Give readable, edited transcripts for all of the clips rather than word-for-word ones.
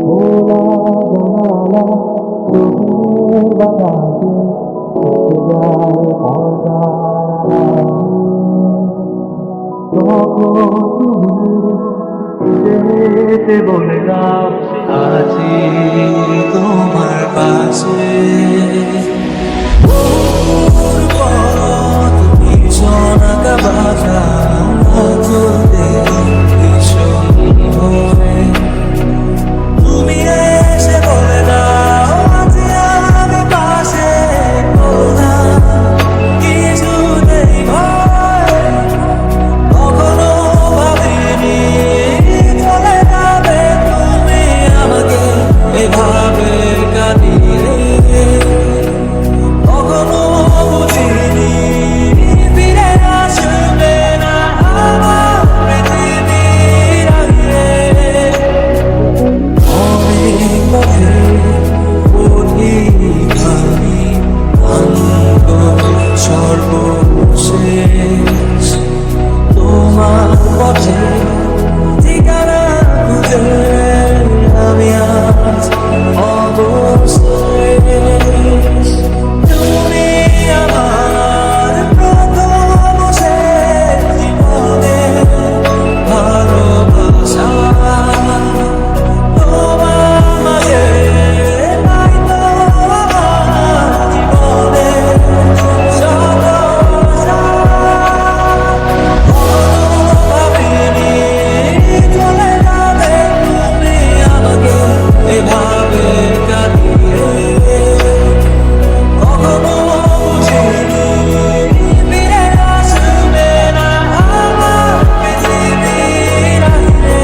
খোলা জানালা চোখের বাতাসে যায় পর্দার তখন তুমি এসে বলে দাও আছি তোমার পাশে সোনাকা বাজা চলতে ভীষণ ভোরে তুমি এসে বলে দাও আছি আমি পাশে কোনা কিছু নেই ভয় কখনো ভাবিনি চলে যাবে তুমি আমাকে এভাবে কাঁদিয়ে কখনো বুঝিনি ফিরে আসবে না আমার পৃথিবীর আগে অনেক পথে অধিকারী অন্ত সর্বশেষ তোমার পথে ঠিকানা খুঁজে আমি আজ অবশেষ তুমি আমার প্রথম শেষ জীবনের ভালোবাসা তোমার মাঝে নাই তো আমার জীবনের সব আশা ভাবিনি চলে যাবে তুমি আমাকে এভাবে কাঁদিয়ে কখনো বুঝিনি ফিরে আসবে না আমার পৃথিবীর আগে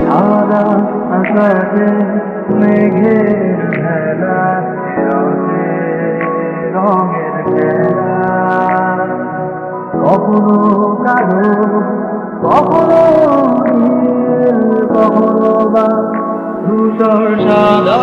সাদা আকাশে মেঘের খেলা রঙের খেলা কখনো কালো কখনো নীল কখনো বা ধূসর সাদা